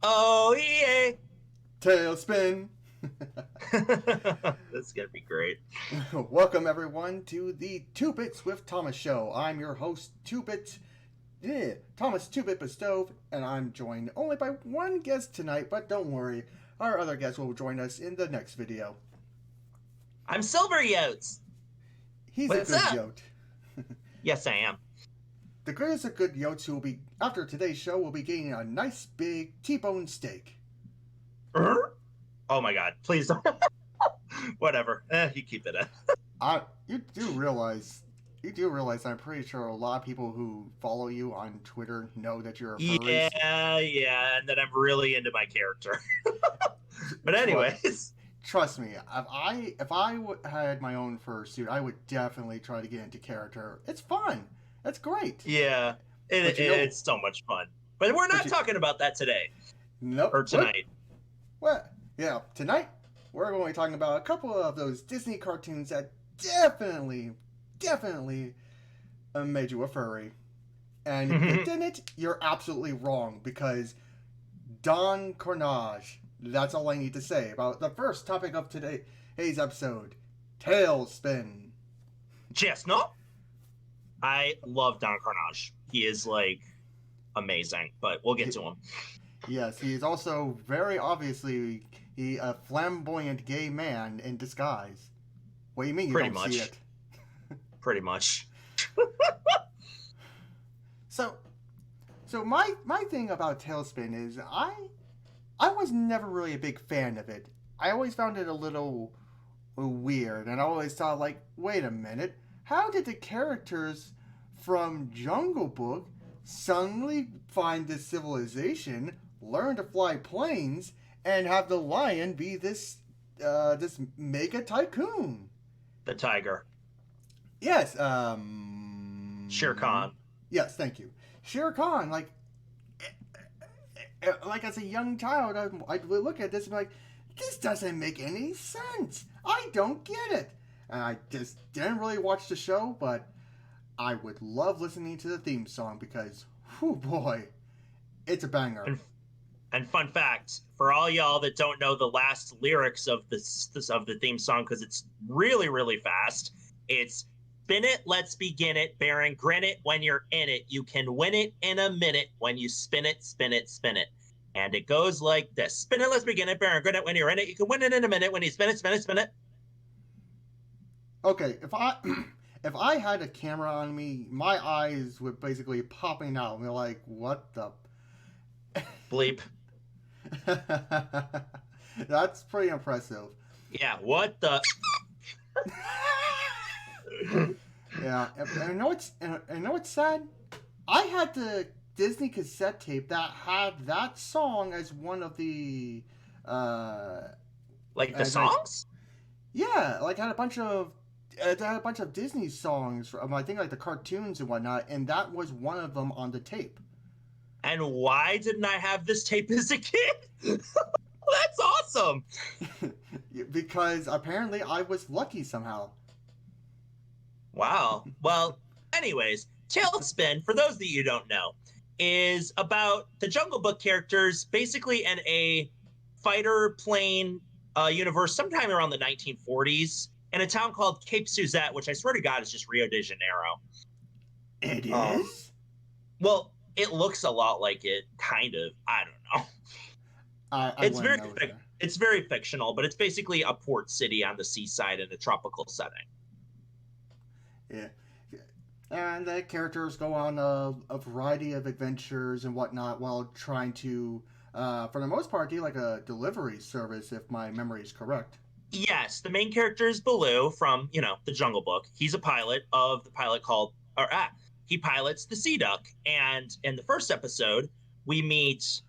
Oh, yeah. Tailspin. That's going to be great. Welcome everyone to the 2-Bits with Thomas show. I'm your host, 2-Bit, Thomas 2-Bit Bestove, and I'm joined only by one guest tonight, but don't worry, our other guest will join us in the next video. I'm Silver Yotes. He's a What's good up? yote. Yes, I am. The greatest of good yotes who will be, after today's show, will be getting a nice big T-bone steak. Oh my god, please don't. Whatever. You keep it in. You do realize I'm pretty sure a lot of people who follow you on Twitter know that you're a furries. Yeah, and then I'm really into my character. But anyways. Trust me, if I had my own fursuit, I would definitely try to get into character. It's fun. It's great. Yeah, it's so much fun. But we're not talking about that today. Nope. Or tonight. What? Yeah, tonight we're going to be talking about a couple of those Disney cartoons that definitely made you a furry. And if they didn't, you're absolutely wrong, because Don Cornage. That's all I need to say about the first topic of today's episode, Tailspin. Chestnut. I love Don Carnage. He is like amazing, but we'll get to him. Yes, he is also very obviously a flamboyant gay man in disguise. What do you mean you don't see it? Pretty much. So my thing about Tailspin is I was never really a big fan of it. I always found it a little weird, and I always thought, like, wait a minute, how did the characters from Jungle Book suddenly find this civilization, learn to fly planes, and have the lion be this mega tycoon? The tiger. Yes, Shere Khan. Yes, thank you. Shere Khan, like as a young child, I'd look at this and be like, this doesn't make any sense. I don't get it. And I just didn't really watch the show, but I would love listening to the theme song because, whew boy, it's a banger. And fun fact, for all y'all that don't know the last lyrics of the theme song, because it's really, really fast, it's spin it, let's begin it, Baron, grin it when you're in it. You can win it in a minute when you spin it, spin it, spin it. And it goes like this. Spin it, let's begin it, Baron, grin it when you're in it. You can win it in a minute when you spin it, spin it, spin it. Okay, if I had a camera on me, my eyes would basically popping out. And they're like, what the... Bleep. That's pretty impressive. Yeah, what the... Yeah, and I know it's sad. I had the Disney cassette tape that had that song as one of the like the songs. Yeah, like had a bunch of Disney songs from, I think, like the cartoons and whatnot, and that was one of them on the tape. And why didn't I have this tape as a kid? That's awesome. Because apparently I was lucky somehow. Wow. Well, anyways, Tailspin, for those that you don't know, is about the Jungle Book characters basically in a fighter plane universe sometime around the 1940s in a town called Cape Suzette, which I swear to God is just Rio de Janeiro. It is? Well, it looks a lot like it, kind of. I don't know. It's very fictional, but it's basically a port city on the seaside in a tropical setting. Yeah. And the characters go on a variety of adventures and whatnot while trying to, for the most part, do like a delivery service, if my memory is correct. Yes, the main character is Baloo from, the Jungle Book. He's a pilot of the pilot he pilots the Sea Duck. And in the first episode, we meet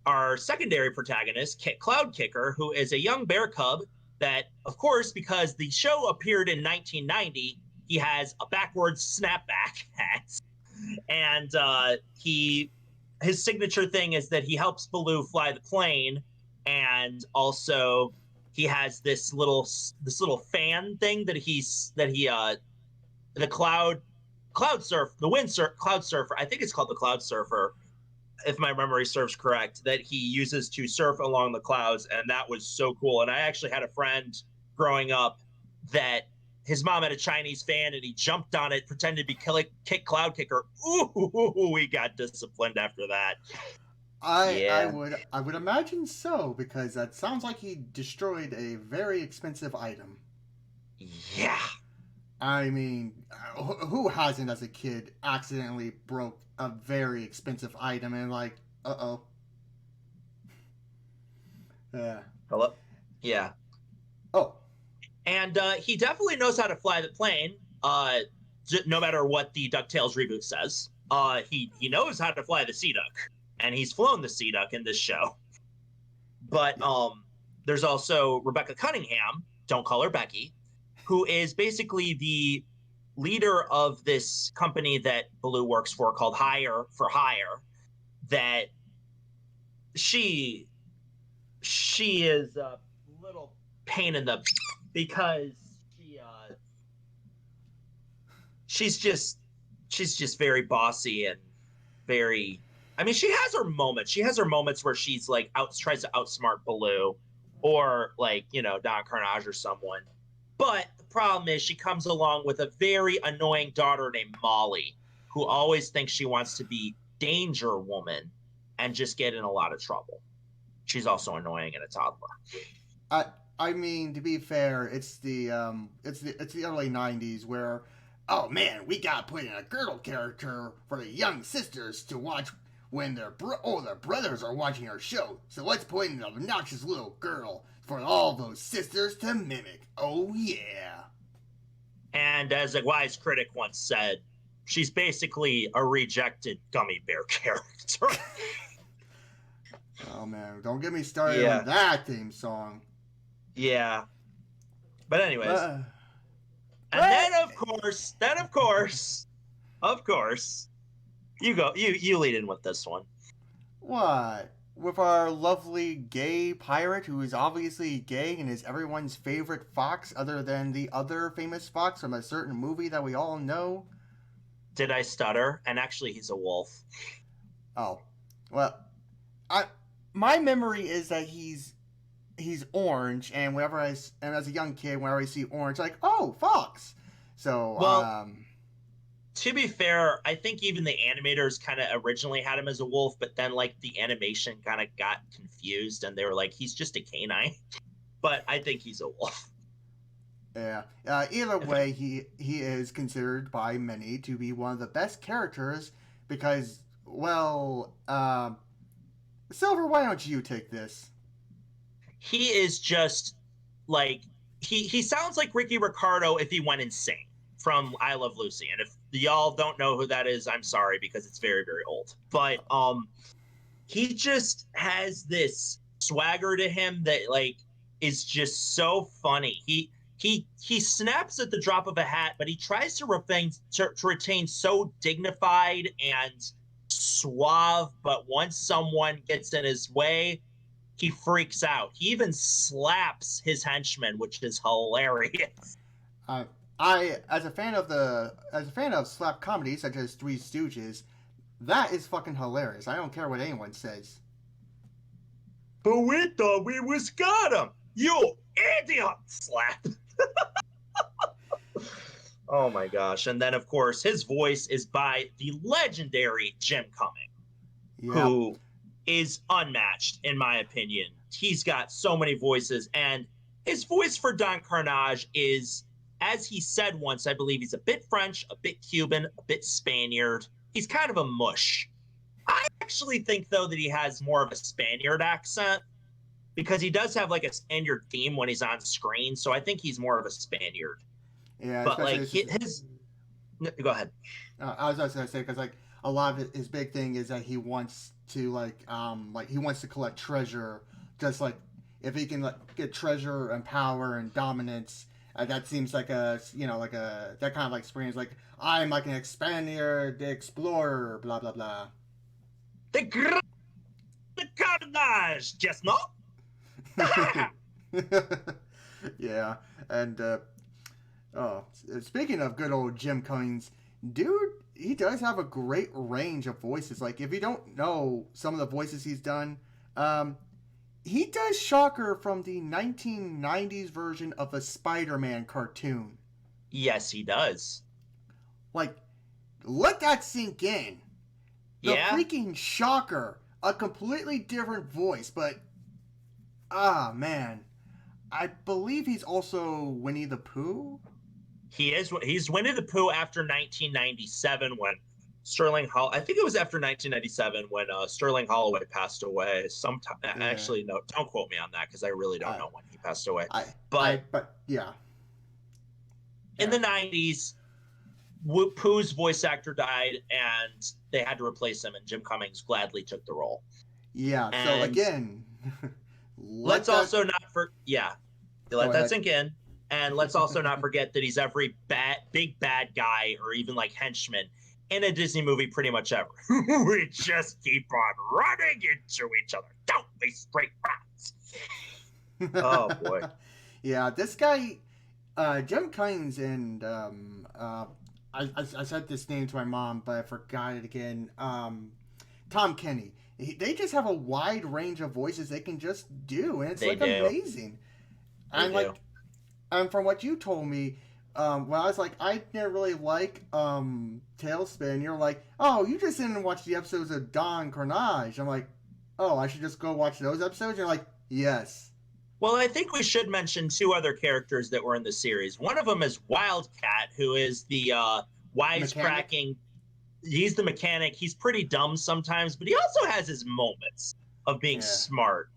our secondary protagonist, Cloud Kicker, who is a young bear cub that, of course, because the show appeared in 1990, he has a backwards snapback hat. And his signature thing is that he helps Baloo fly the plane, and also he has this little fan thing that the cloud surfer, I think it's called the cloud surfer, if my memory serves correct, that he uses to surf along the clouds, and that was so cool. And I actually had a friend growing up that his mom had a Chinese fan, and he jumped on it, pretended to be kick cloud kicker. Ooh, we got disciplined after that. Yeah, I would imagine so because that sounds like he destroyed a very expensive item. yeah. I mean, who hasn't as a kid accidentally broke a very expensive item and like, uh oh, Hello. Yeah, oh, and he definitely knows how to fly the plane. No matter what the Ducktales reboot says, he knows how to fly the Sea Duck, and he's flown the Sea Duck in this show. But yeah, there's also Rebecca Cunningham. Don't call her Becky, who is basically the leader of this company that Baloo works for called Hire for Hire. That she she is a little pain in the because she's just she's just very bossy and very. I mean, she has her moments. She has her moments where she's like tries to outsmart Baloo, or like Don Carnage or someone. But the problem is she comes along with a very annoying daughter named Molly, who always thinks she wants to be Danger Woman, and just get in a lot of trouble. She's also annoying and a toddler. I I mean to be fair, it's the early '90s where, oh man, we got to put in a girl character for the young sisters to watch when their brothers are watching our show. So let's put in an obnoxious little girl for all those sisters to mimic. Oh yeah. And as a wise critic once said, she's basically a rejected gummy bear character. Oh man, don't get me started Yeah, on that theme song. yeah. But anyways, But, and but of course, you go. You lead in with this one. what? With our lovely gay pirate who is obviously gay and is everyone's favorite fox other than the other famous fox from a certain movie that we all know? Did I stutter? And actually, he's a wolf. Oh. Well, I my memory is that he's orange and and as a young kid whenever I see orange like, "Oh, fox." So, Well, to be fair, I think even the animators kind of originally had him as a wolf, but then like the animation kind of got confused, and they were like, "He's just a canine." But I think he's a wolf. yeah. Either If way, he is considered by many to be one of the best characters because, well, Silver, why don't you take this? he is just like he sounds like Ricky Ricardo if he went insane from I Love Lucy. And if y'all don't know who that is, I'm sorry because it's very very old. But he just has this swagger to him that like is just so funny. He snaps at the drop of a hat, but he tries to retain so dignified and suave. But once someone gets in his way, he freaks out. He even slaps his henchman, which is hilarious. Uh, as a fan of slap comedies such as Three Stooges, that is fucking hilarious. I don't care what anyone says. But we thought we was got him. You idiot! Slap. Oh my gosh. And then, of course, his voice is by the legendary Jim Cumming, Yep. who is unmatched, in my opinion. He's got so many voices, and his voice for Don Carnage is, as he said once, I believe he's a bit French, a bit Cuban, a bit Spaniard. He's kind of a mush. I actually think, though, that he has more of a Spaniard accent because he does have like a Spaniard theme when he's on screen. So I think he's more of a Spaniard. Yeah, But especially like his go ahead. I was just gonna say because like a lot of his big thing is that he wants to like he wants to collect treasure. Just like if he can like get treasure and power and dominance, that seems like a like a that kind of like experience. Like I'm like an Spaniard explorer, blah blah blah. The Carnage, just not. Yeah, and oh, speaking of good old Jim Cummings, dude he does have a great range of voices. Like if you don't know some of the voices he's done, um, he does Shocker from the 1990s version of a Spider-Man cartoon. Yes, he does. Like, let that sink in. The Yeah, freaking Shocker, a completely different voice, but ah man, I believe he's also Winnie the Pooh. he is. He's Winnie the Pooh after 1997 when Sterling Hall. I think it was after 1997 when Sterling Holloway passed away. Sometime, Yeah, actually, no, don't quote me on that because I really don't I, know when he passed away. I, But but yeah, in yeah, the 90s, Pooh's voice actor died, and they had to replace him, and Jim Cummings gladly took the role. yeah. So And again, let's let that also not for yeah, go let that ahead. sink in. And let's also not forget that he's every big bad guy or even like henchman in a Disney movie pretty much ever. We just keep on running into each other. Don't be straight rats. Oh boy. Yeah, this guy, Jim Cummings, and I said this name to my mom, but I forgot it again. Tom Kenny. They just have a wide range of voices they can just do, and it's They like do. amazing. They And do. like, and from what you told me, when I was like, I didn't really like Tailspin. You're like, oh, you just didn't watch the episodes of Don Carnage. I'm like, oh, I should just go watch those episodes. You're like, yes, Well, I think we should mention two other characters that were in the series. One of them is Wildcat, who is the mechanic. wisecracking. He's the mechanic. He's pretty dumb sometimes, but he also has his moments of being Yeah. smart.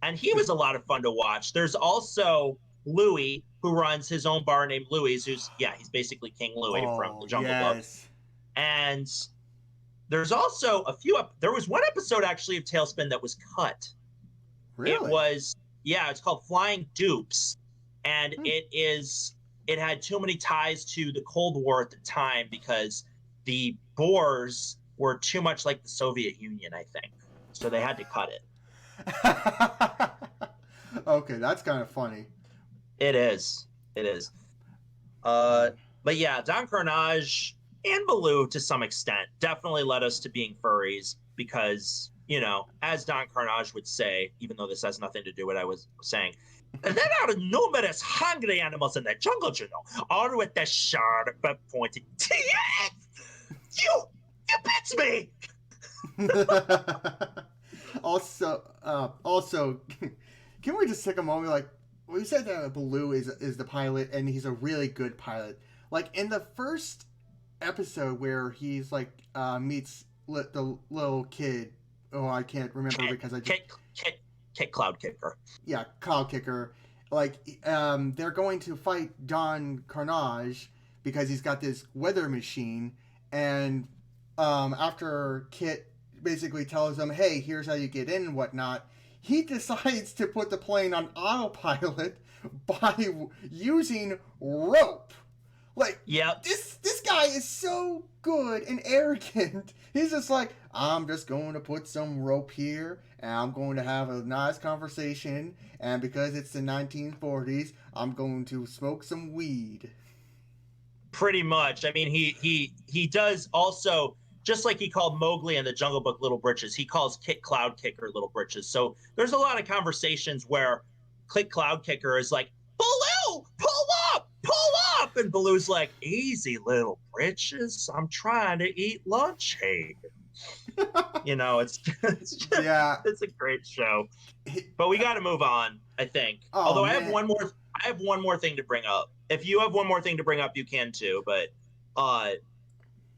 And he was a lot of fun to watch. There's also Louis, who runs his own bar named Louis, who's, yeah, he's basically King Louis from Oh the Jungle Book. yes, And there's also there was one episode actually of Tailspin that was cut. It really? was, yeah, it's called Flying Dupes. And Hmm. it had too many ties to the Cold War at the time because the Boers were too much like the Soviet Union, I think. So they had to cut it. Okay, that's kind of funny. It is. It is. Uh, Uh, but yeah, Don Carnage and Baloo to some extent definitely led us to being furries because, as Don Carnage would say, even though this has nothing to do with what I was saying, there are numerous hungry animals in the jungle, all with the sharp pointed teeth. You, you bit me. also, can we just take a moment? Like we said that Baloo is the pilot, and he's a really good pilot. Like in the first episode where he's like meets the little kid. Oh, I can't remember Kit, because I just Kit, Kit, Kit Cloud Kicker. yeah, Cloud Kicker. Like they're going to fight Don Carnage because he's got this weather machine, and after Kit basically tells him, "Hey, here's how you get in and whatnot," he decides to put the plane on autopilot by using rope. Like Yep. this guy is so good and arrogant. He's just like, I'm just going to put some rope here and I'm going to have a nice conversation, and because it's the 1940s, I'm going to smoke some weed. Pretty much. I mean, he does also, just like he called Mowgli in the Jungle Book Little Britches, he calls Kit Cloud Kicker Little Britches. So there's a lot of conversations where Kit Cloud Kicker is like, Baloo, pull up, and Baloo's like, easy little britches, I'm trying to eat lunch here. Yeah. It's a great show. But we got to move on, I think. Oh Although man. I have one more thing to bring up. If you have one more thing to bring up, you can too. But uh,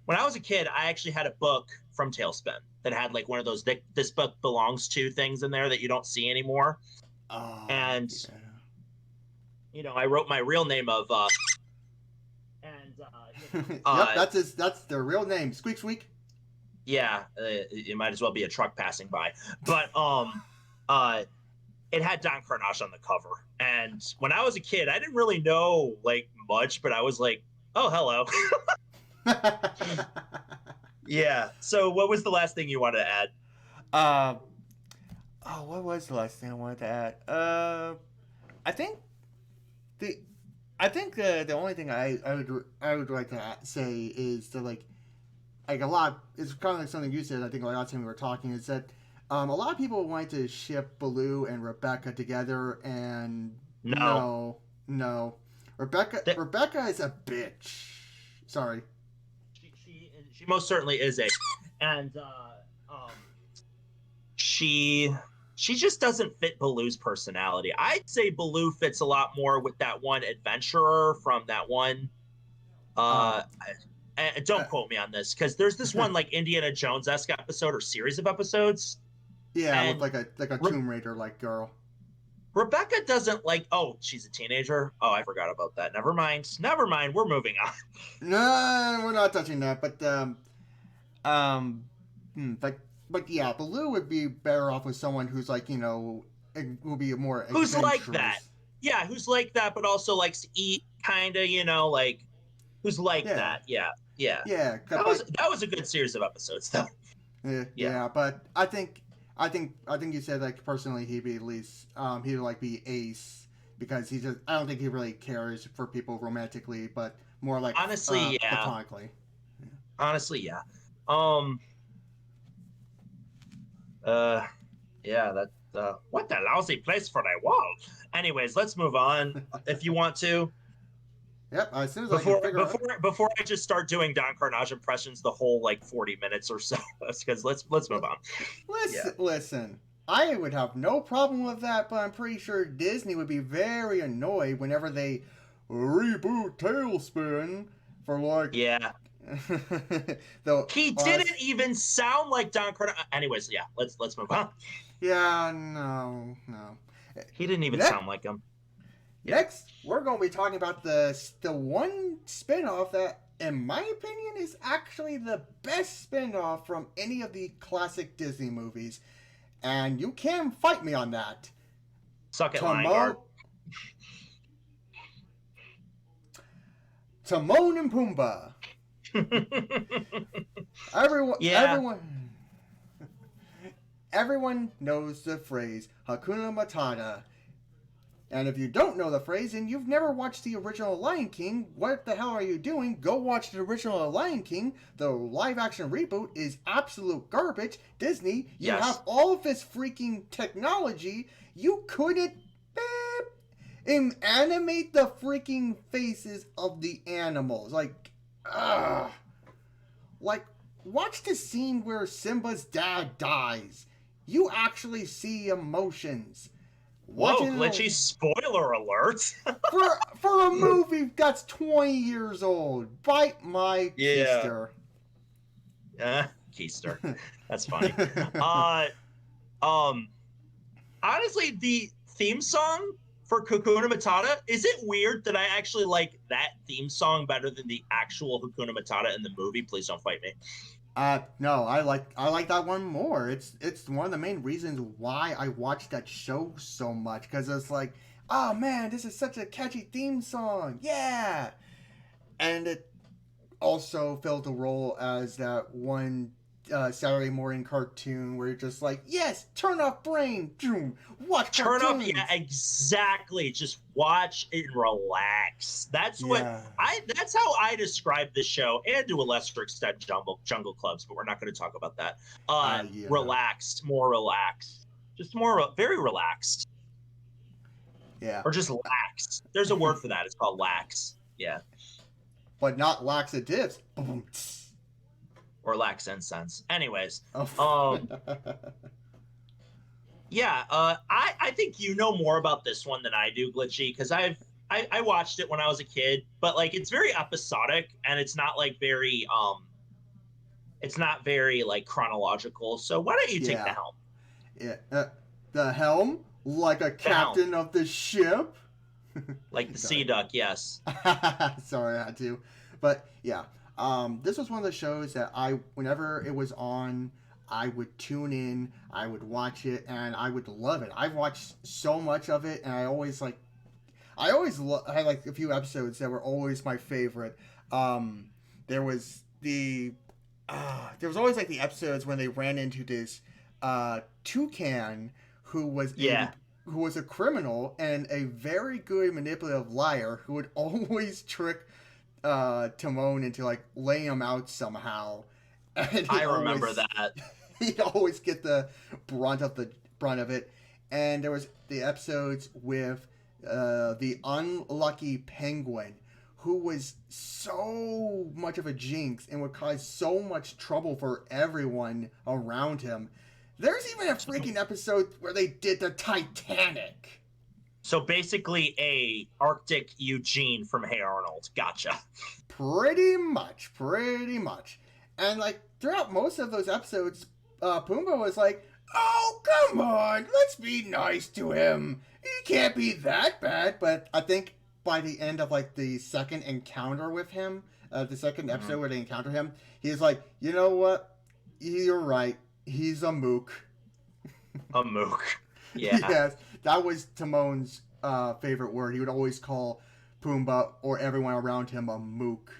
when I was a kid, I actually had a book from Tailspin that had like one of those this book belongs to things in there that you don't see anymore. Oh And yeah. I wrote my real name of and Yep, that's their real name. Squeak squeak. yeah, it might as well be a truck passing by. But it had Don Carnage on the cover. And when I was a kid, I didn't really know like much, but I was like, oh, hello. Yeah. So what was the last thing you wanted to add? uh, oh, what was the last thing I wanted to add? I think the the only thing I would like to say is to like like a lot. It's kind of like something you said. I think last time we were talking is that a lot of people wanted to ship Baloo and Rebecca together, and No, no, no, Rebecca is a bitch. Sorry. she most certainly is a, and she she just doesn't fit Baloo's personality. I'd say Baloo fits a lot more with that one adventurer from that one. Um, Uh, don't uh, quote me on this because there's this one like Indiana Jones esque episode or series of episodes, yeah, with and like a Re- Tomb Raider like girl. Rebecca doesn't like. Oh, she's a teenager. Oh, I forgot about that. Never mind. Never mind. We're moving on. No, we're not touching that. Um, but yeah, Baloo would be better off with someone who's like will be more Who's like that? adventurous. Yeah, who's like that, but also likes to eat, kind of. Like who's like Yeah, that? Yeah, yeah. yeah, but That was a good series of episodes, though. yeah, Yeah. yeah, but I think you said like personally he'd be at least he'd like be Ace because he just I don't think he really cares for people romantically, but more like Honestly, yeah. platonically. Honestly, yeah. Um. Uh. Yeah. That. What a lousy place for a wall. Anyways, let's move on if you want to. Yep, as soon as I can Before figure out. before before I just start doing Don Carnage impressions the whole like 40 minutes or so, because let's move on. Yeah. Listen. I would have no problem with that, but I'm pretty sure Disney would be very annoyed whenever they reboot Tailspin for like. Yeah. Though, He didn't even sound like Don Carnage. Anyways, yeah. Let's move on. yeah, no, no. He didn't even Next, sound like him. Yeah. next, we're going to be talking about the one spinoff that, in my opinion, is actually the best spinoff from any of the classic Disney movies. And you can fight me on that. Suck it, Lion Timon, Guard. Timon and Pumbaa. Everyone, Yeah. everyone knows the phrase Hakuna Matata. And if you don't know the phrase and you've never watched the original Lion King, what the hell are you doing? Go watch the original Lion King. The live action reboot is absolute garbage. Disney, you Yes. have all of this freaking technology. You couldn't animate the freaking faces of the animals. Like, ugh. Like, watch the scene where Simba's dad dies. You actually see emotions. Whoa, glitchy spoiler alert. for a movie that's 20 years old. Bite my keister. Keister. That's funny. Honestly, the theme song for Hakuna Matata, is it weird that I actually like that theme song better than the actual Hakuna Matata in the movie? Please don't fight me. No, I like that one more. It's one of the main reasons why I watched that show so much because it's like, oh man, this is such a catchy theme song, yeah. And it also filled the role as that one Saturday morning cartoon where you're just like, yes, turn off brain, watch Turn cartoons. up, yeah, exactly. Just watch and relax. That's that's how I describe the show, and to a lesser extent, Jungle Clubs. But we're not going to talk about that. Yeah. Relaxed, more relaxed, just more very relaxed. Yeah. Or just lax. There's a word for that. It's called lax. Yeah. But not laxatives. Or lax incense. Anyways. Oh. Yeah, I think you know more about this one than I do, Glitchy, because I watched it when I was a kid, but like it's very episodic and it's not like very like chronological. So why don't you take the helm? Yeah, the helm, like a captain of the ship. Like the sea duck, yes. Sorry, I had to, but yeah. This was one of the shows that whenever it was on, I would tune in, I would watch it, and I would love it. I've watched so much of it, and I had like a few episodes that were always my favorite. There was there was always like the episodes when they ran into this toucan who was a criminal and a very good manipulative liar who would always trick Timon into like laying him out somehow. and I remember that. he'd always get the brunt of it. And there was the episodes with the unlucky penguin, who was so much of a jinx and would cause so much trouble for everyone around him. There's even a freaking episode where they did the Titanic. So basically, a Arctic Eugene from Hey Arnold. Gotcha. Pretty much, pretty much. And like throughout most of those episodes, Pumbaa was like, "Oh, come on, let's be nice to him. He can't be that bad." But I think by the end of like the second encounter with him, the second episode where they encounter him, he's like, "You know what? You're right. He's a mook." A mook. Yeah. Yes, that was Timon's favorite word. He would always call Pumbaa or everyone around him a mook.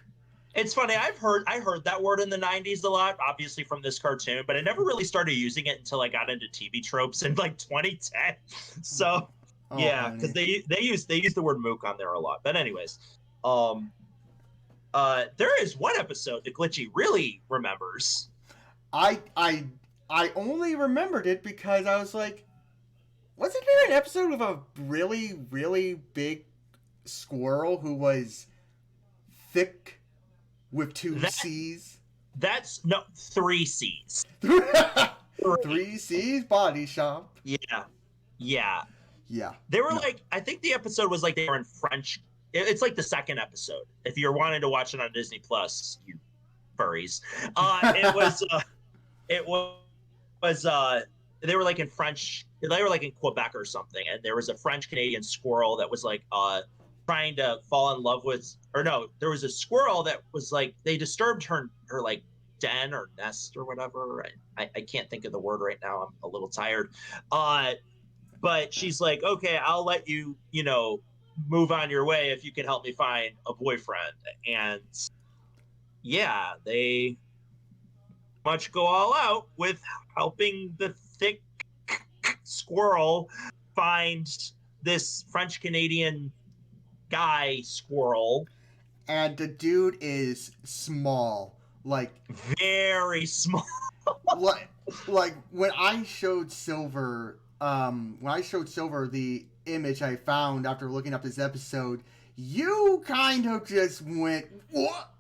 It's funny. I heard that word in the '90s a lot, obviously from this cartoon, but I never really started using it until I got into TV tropes in like 2010. So yeah, because they use the word mook on there a lot. But anyways, there is one episode that Glitchy really remembers. I only remembered it because I was like, wasn't there an episode of a really, really big squirrel who was thick with two C's? That's no 3 C's. 3 C's body shop. Yeah. Yeah. They were like, I think the episode was like they were in French. It's like the second episode. If you're wanting to watch it on Disney Plus, you furries. It was they were like in French. They were like in Quebec or something, and there was a French Canadian squirrel that was like trying to fall in love with, or no, there was a squirrel that was like they disturbed her like den or nest or whatever. I can't think of the word right now. I'm a little tired. But she's like, okay, I'll let you, move on your way if you can help me find a boyfriend. And yeah, they much go all out with helping the thick squirrel find this French Canadian guy squirrel. And the dude is small, like very small. like when I showed Silver the image I found after looking up this episode, you kind of just went, what?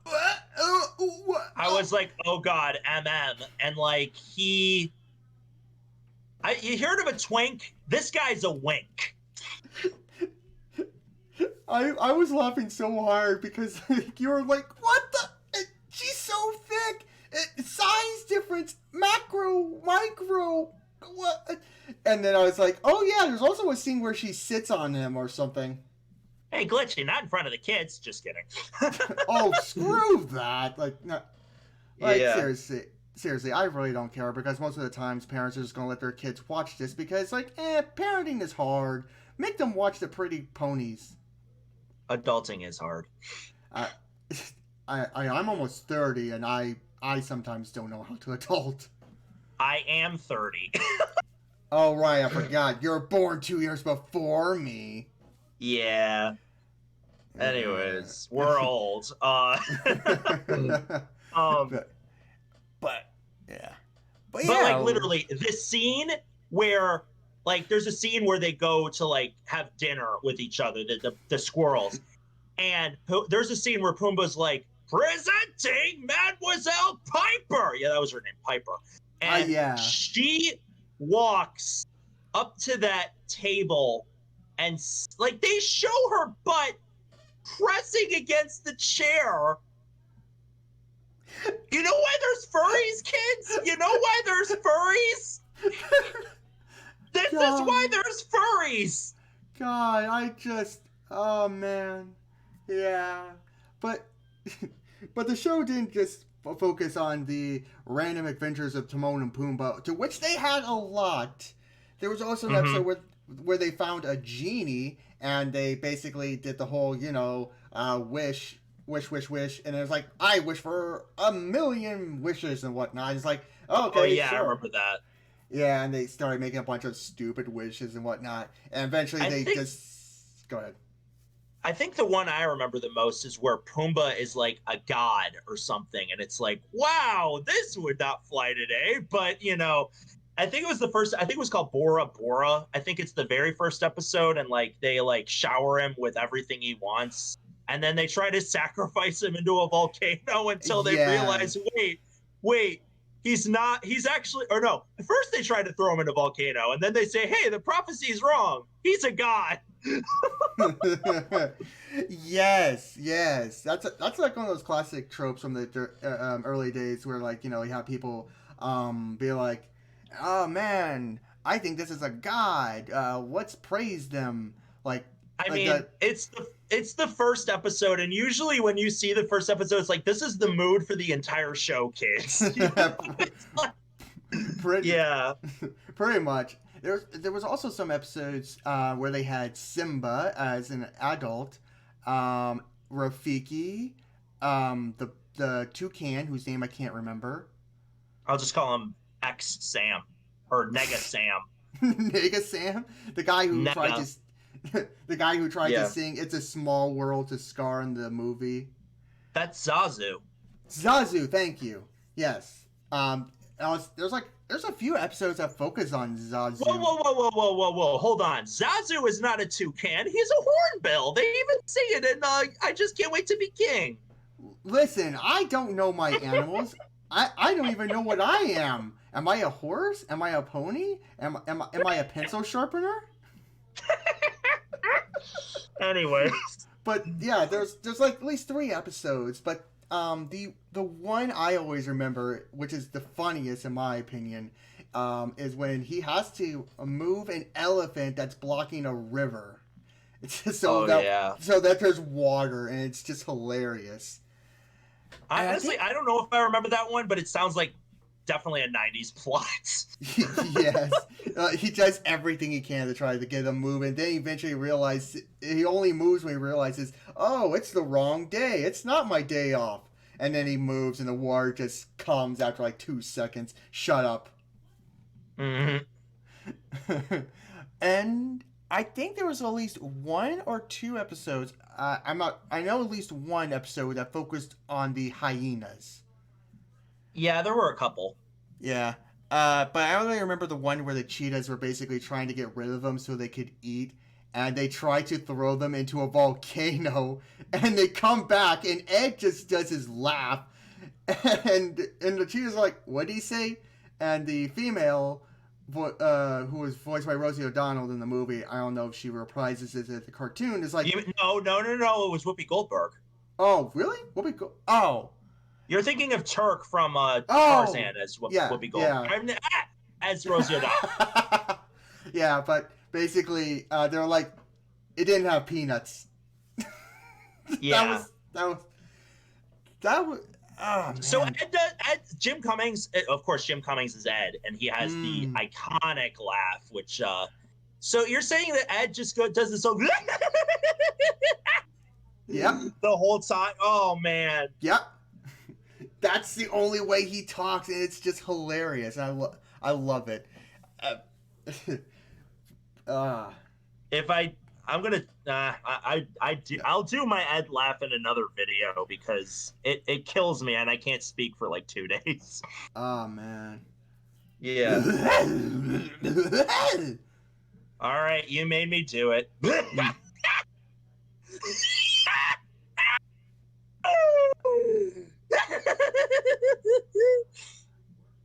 I was like, oh god, and like you heard of a twink? This guy's a wink. I was laughing so hard because you were like, what the? She's so thick. Size difference, macro, micro, what? And then I was like, oh yeah, there's also a scene where she sits on him or something. Hey, Glitchy, not in front of the kids. Just kidding. Oh, screw that. Yeah. Seriously, I really don't care because most of the times parents are just going to let their kids watch this because, parenting is hard. Make them watch the Pretty Ponies. Adulting is hard. I'm almost 30 and I sometimes don't know how to adult. I am 30. Oh, right, I forgot. You were born 2 years before me. Yeah. Anyways, we're old. But yeah. But like literally this scene where there's a scene where they go to have dinner with each other, the squirrels. And there's a scene where Pumbaa's like, presenting Mademoiselle Piper. Yeah, that was her name, Piper. And she walks up to that table and they show her butt pressing against the chair. You know why there's furries, kids? You know why there's furries? This is why there's furries. God, oh man. Yeah. But the show didn't just focus on the random adventures of Timon and Pumbaa, to which they had a lot. There was also an episode where they found a genie, and they basically did the whole, wish, and it was like, I wish for 1,000,000 wishes and whatnot. It's like, okay, oh yeah, sure. I remember that. Yeah, and they started making a bunch of stupid wishes and whatnot, and eventually just go ahead. I think the one I remember the most is where Pumbaa is like a god or something, and it's like, wow, this would not fly today. But I think it was the first. I think it was called Bora Bora. I think it's the very first episode, and like they like shower him with everything he wants, and then they try to sacrifice him into a volcano until they Yeah. realize, wait, he's not. He's actually, or no. First they try to throw him in a volcano, and then they say, hey, the prophecy's wrong. He's a god. Yes, yes. That's like one of those classic tropes from the early days where like you have people be like, oh man, I think this is a god. Let's praise them. Like I like mean, that. it's the first episode, and usually when you see the first episode, it's like this is the mood for the entire show, kids. It's like, pretty yeah. pretty much. There was also some episodes where they had Simba as an adult, Rafiki, the toucan whose name I can't remember. I'll just call him X Sam or Nega Sam. Nega Sam, the guy who tried Nega. to the guy who tried to Yeah. sing "It's a Small World" to Scar in the movie. That's Zazu. Zazu, thank you. Yes. There's a few episodes that focus on Whoa, Zazu. whoa, whoa, whoa, whoa, whoa, whoa. Hold on. Zazu is not a toucan. He's a hornbill. They even say it in I Just Can't Wait to Be King. Listen, I don't know my animals. I don't even know what I am. Am I a horse? Am I a pony? Am I a pencil sharpener? Anyway. But yeah, there's like at least 3 episodes. But the one I always remember, which is the funniest in my opinion, is when he has to move an elephant that's blocking a river. It's just Oh, yeah. so that there's water, and it's just hilarious. And I Honestly, think I don't know if I remember that one, but it sounds like definitely a 90s plot. yes, he does everything he can to try to get him moving. Then he eventually realizes he only moves when he realizes, oh, it's the wrong day. It's not my day off. And then he moves, and the water just comes after like 2 seconds. Shut up. Mhm. And I think there was at least 1 or 2 episodes. I'm not. I know at least one episode that focused on the hyenas. Yeah, there were a couple. Yeah. But I only remember the one where the cheetahs were basically trying to get rid of them so they could eat, and they try to throw them into a volcano, and they come back, and Ed just does his laugh, and the cheetah's like, "What did he say?" And the female, who was voiced by Rosie O'Donnell in the movie, I don't know if she reprises it at the cartoon, is like, No. It was Whoopi Goldberg. "Oh, really? What we go? Oh, You're thinking of Turk from oh, Tarzan as yeah, Whoopi Goldberg. yeah." As Rosie O'Donnell. Yeah, but basically, they're like, it didn't have peanuts. that Yeah. was that was that was. Oh So man. Jim Cummings, of course, Jim Cummings is Ed, and he has the Mm. iconic laugh, which. So you're saying that Ed just does this whole Yep. the whole time? Oh man. Yep. That's the only way he talks, and it's just hilarious. I love it. Uh, uh, If I'm gonna I'll do my Ed laugh in another video because it kills me and I can't speak for like 2 days. oh man. Yeah. All right, you made me do it.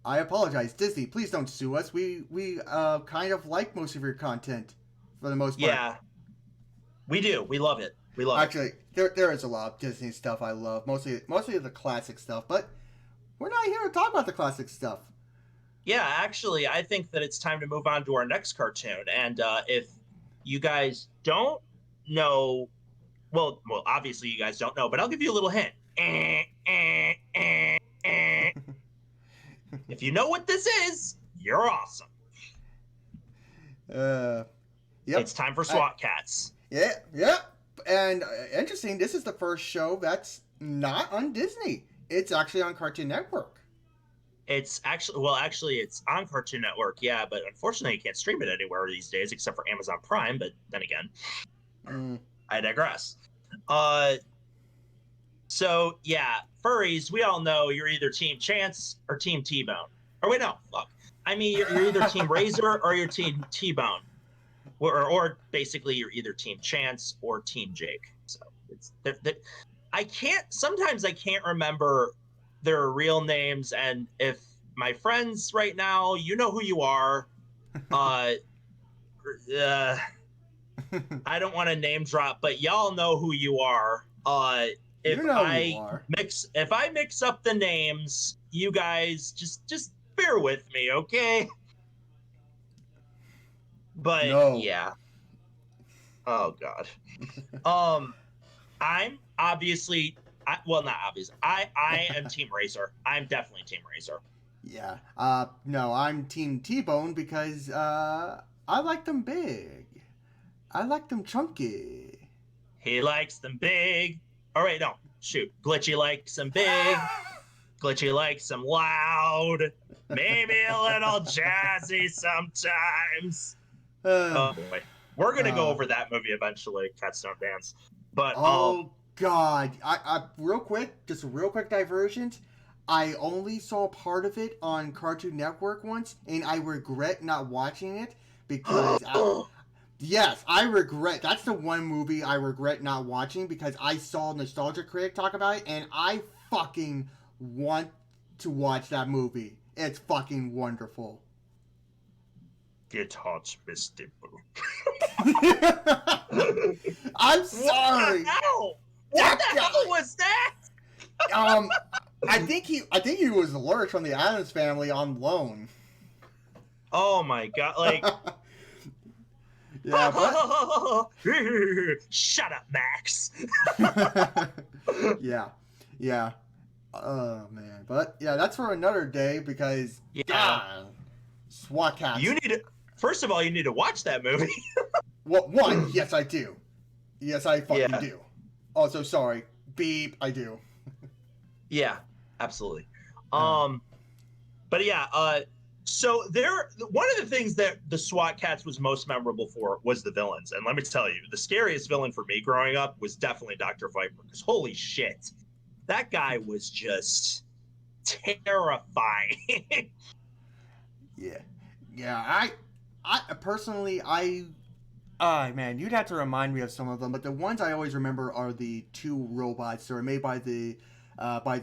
I apologize, Disney. Please don't sue us. We kind of like most of your content, for the most part. Yeah, we do. We love it. We love it. Actually, there is a lot of Disney stuff I love. Mostly the classic stuff, but we're not here to talk about the classic stuff. Yeah, actually, I think that it's time to move on to our next cartoon. And if you guys don't know, well, obviously you guys don't know, but I'll give you a little hint. If you know what this is, you're awesome. Yep. It's time for SWAT Cats. Yeah. And interesting, this is the first show that's not on Disney. It's actually on Cartoon Network. It's actually, it's on Cartoon Network, yeah, but unfortunately, you can't stream it anywhere these days except for Amazon Prime. But then again, I digress. Uh, so yeah, furries. We all know you're either Team Chance or Team T-Bone. Or wait, no, fuck. I mean, you're either Team Razor or you're Team T-Bone, or basically you're either Team Chance or Team Jake. So it's I can't. Sometimes I can't remember their real names, and if my friends right now, you know who you are. Uh, uh I don't want to name drop, but y'all know who you are. You know you are. If I mix up the names, you guys just bear with me, okay? But No. yeah. Oh god. Um I'm obviously well, not obvious. I am Team Racer. I'm definitely Team Racer. Yeah. No, I'm Team T-Bone because I like them big. I like them chunky. He likes them big. All right, no. Shoot. Glitchy likes them big. Glitchy likes them loud. Maybe a little jazzy sometimes. Uh, Oh boy. We're gonna go uh, over that movie eventually, Catstone Dance. But oh God! Real quick, just a real quick divergent. I only saw part of it on Cartoon Network once, and I regret not watching it because yes, I regret. That's the one movie I regret not watching because I saw Nostalgia Critic talk about it, and I fucking want to watch that movie. It's fucking wonderful. get hot, Mr. Boo. I'm sorry. What the hell? That What the guy. hell was that? Um, I think he was the Lurch from the Addams Family on loan. Oh my god! Like, Yeah, but shut up, Max. yeah, yeah. Oh man, but yeah, that's for another day because Yeah, God, SWAT cats. you need to. First of all, you need to watch that movie. What one? Yes, I do. Yes, I fucking Yeah. do. Also, sorry. Beep. I do. Yeah, absolutely. Uh. But yeah, so there, one of the things that the SWAT Cats was most memorable for was the villains. And let me tell you, the scariest villain for me growing up was definitely Dr. Viper, because holy shit, that guy was just terrifying. Yeah. Yeah. I personally, man, you'd have to remind me of some of them, but the ones I always remember are the two robots that were made by the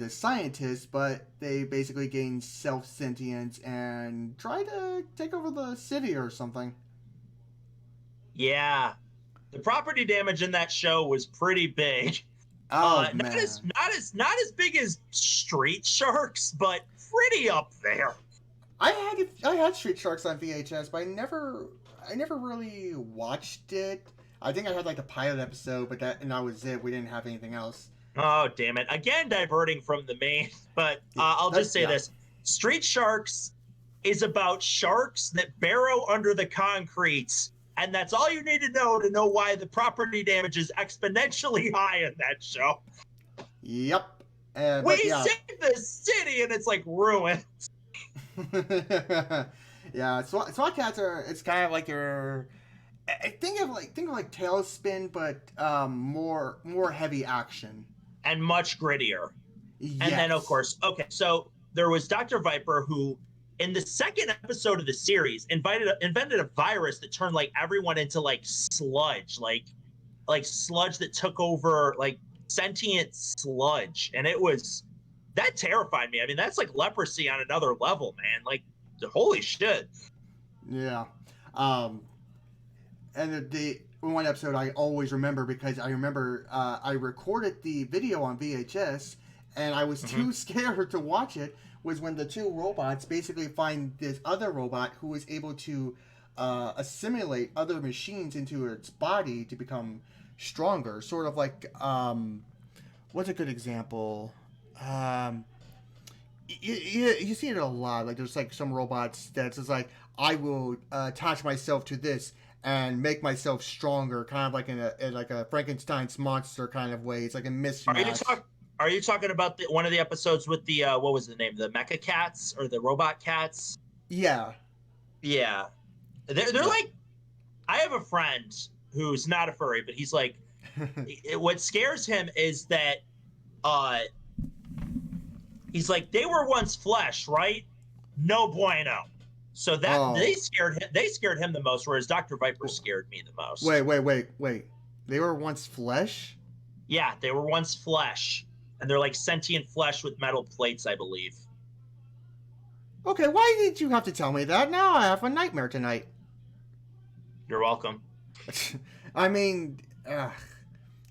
scientists, but they basically gain self-sentience and try to take over the city or something. Yeah, the property damage in that show was pretty big. Oh Not as man, big as Street Sharks, but pretty up there. I had Street Sharks on VHS, but I never really watched it. I think I had like the pilot episode, but that was it. We didn't have anything else. Oh, damn it. Again, diverting from the main, but I'll just say this. Street Sharks is about sharks that burrow under the concrete, and that's all you need to know why the property damage is exponentially high in that show. Yep. We But yeah. saved the city, and it's like ruined. Yeah, SWAT cats are. It's kind of like your. Think of like Tailspin, but more heavy action and much grittier. Yes. And then, of course, okay, so there was Dr. Viper who, in the second episode of the series, invented a virus that turned like everyone into like sludge, like sludge that took over, like sentient sludge, and that terrified me. I mean, that's like leprosy on another level, man. Like, holy shit. Yeah. And the one episode I always remember because I remember I recorded the video on VHS and I was too scared to watch it, was when the two robots basically find this other robot who is able to assimilate other machines into its body to become stronger. Sort of like, what's a good example? You see it a lot. Like there's like some robots that's just like, I will attach myself to this and make myself stronger, kind of like in a Frankenstein's monster kind of way. It's like a mismatch. Are you talking about one of the episodes with the what was the name? The Mecha Cats or the Robot Cats? Yeah. Yeah. They're like, I have a friend who's not a furry, but he's like, what scares him is that uh he's like, they were once flesh, right? No bueno. So that Oh, they scared him the most, whereas Dr. Viper scared me the wait, most. wait, wait, wait. They were once flesh? Yeah, they were once flesh. And they're like sentient flesh with metal plates, I believe. Okay, why did you have to tell me that? Now I have a nightmare tonight. You're welcome. I mean,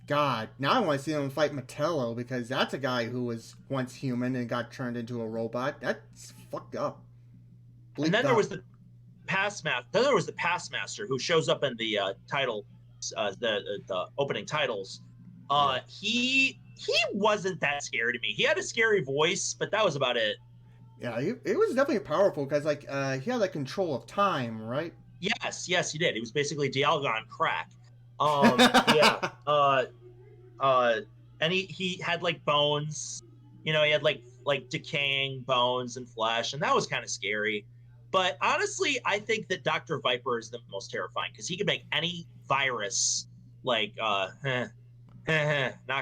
God, now I want to see him fight Metello because that's a guy who was once human and got turned into a robot. That's fucked up. And Bleeped then there was up. the past master. Then there was the past master who shows up in the title, the opening titles. Yeah. He wasn't that scary to me. He had a scary voice, but that was about it. Yeah, it was definitely powerful because, like, he had, like, control of time, right? Yes, yes, he did. He was basically Dialga on crack. Yeah. Uh, and he had like bones. You know, he had like decaying bones and flesh, and that was kind of scary. But honestly, I think that Dr. Viper is the most terrifying because he can make any virus like not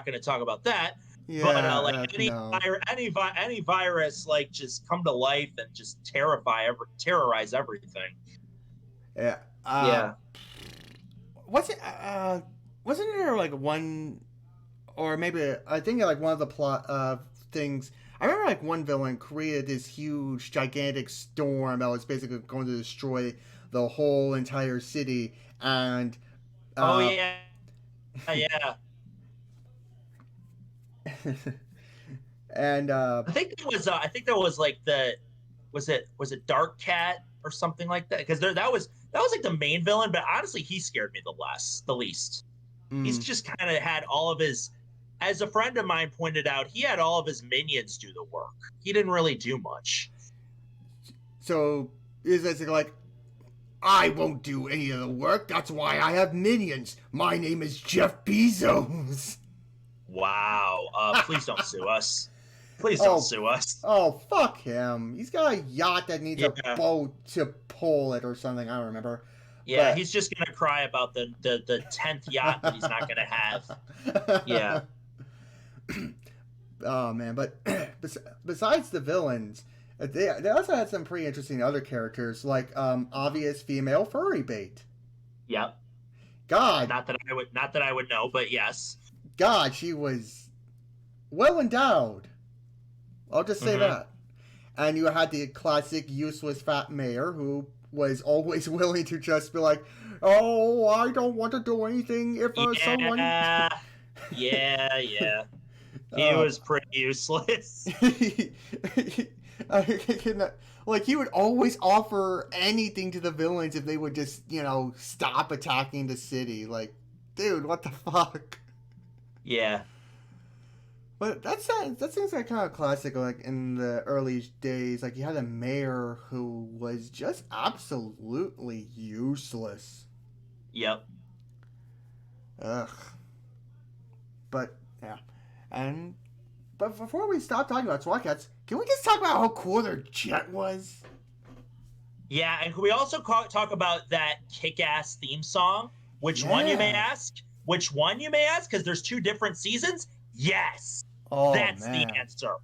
going to talk about that, but like Yeah, no. any virus like just come to life and just terrorize everything. Yeah. Yeah. Was it, wasn't there, like, one, or maybe, I think, like, one of the plot, things, I remember, like, one villain created this huge, gigantic storm that was basically going to destroy the whole entire city, and, Oh uh, yeah. Yeah. and, I think that was like the was it Dark Cat or something like that? Because that was like the main villain, but honestly, he scared me the least. He's mm, just kind of had all of his, as a friend of mine pointed out, he had all of his minions do the work. He didn't really do much. so, is it like, I won't do any of the work, that's why I have minions, my name is Jeff Bezos. Wow. Please don't sue us. Please don't Oh, sue us. oh, fuck him. He's got a yacht that needs a Yeah. boat to pull it or something. I don't remember. Yeah, But. he's just gonna cry about the 10th yacht that he's not gonna have. Yeah. Oh man, but besides the villains, they also had some pretty interesting other characters, like obvious female furry bait. Yep. God, Not that I would know, but yes. God, she was well endowed. I'll just say Mm-hmm. that. And you had the classic useless fat mayor who was always willing to just be like, "Oh, I don't want to do anything if someone." Yeah. Yeah. He uh, was pretty useless. I cannot, like, he would always offer anything to the villains if they would just, stop attacking the city. Like, dude, what the fuck? Yeah. But that seems like kind of classic. Like in the early days, like you had a mayor who was just absolutely useless. Yep. Ugh. But yeah, and but before we stop talking about SWAT cats, can we just talk about how cool their jet was? Yeah, and can we also talk about that kick-ass theme song? Which one you may Yeah. ask? Which one you may ask? Because there's two different seasons. Yes, Oh that's the man. answer.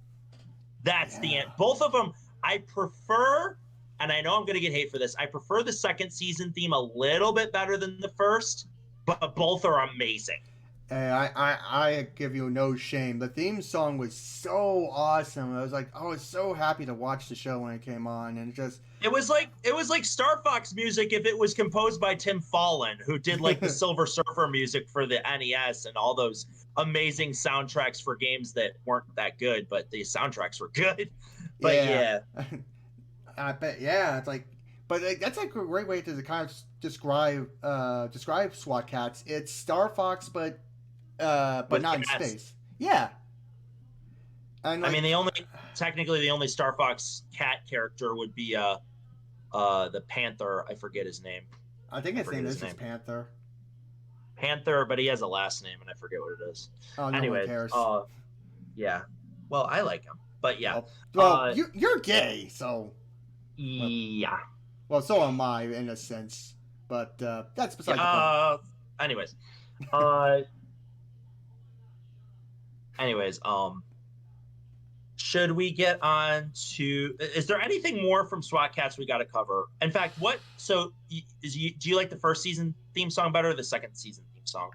That's the Yeah. end. Both of them, I prefer, and I know I'm going to get hate for this. I prefer the second season theme a little bit better than the first, but both are amazing. Hey, I give you no shame. The theme song was so awesome. I was so happy to watch the show when it came on, and it just. It was like Star Fox music if it was composed by Tim Fallon, who did like the Silver Surfer music for the NES and all those amazing soundtracks for games that weren't that good, but the soundtracks were good. But Yeah. yeah, I bet. Yeah, it's like, but like, that's like a great way to kind of describe SWAT cats. It's Star Fox, but with not in cats. space. Yeah, and I like, mean, technically the only Star Fox cat character would be the Panther. I forget his name. I think I his forget name his is just name. Panther. Panther, but he has a last name and I forget what it is. Oh, no one Anyways, cares. yeah. Well, I like him, but yeah. Well, you're gay, so Yeah. well, so am I in a sense, but that's beside the point. Anyways, uh, Anyways, should we get on to? Is there anything more from SWAT Cats we got to cover? In fact, what? So, do you like the first season theme song better or the second season theme song?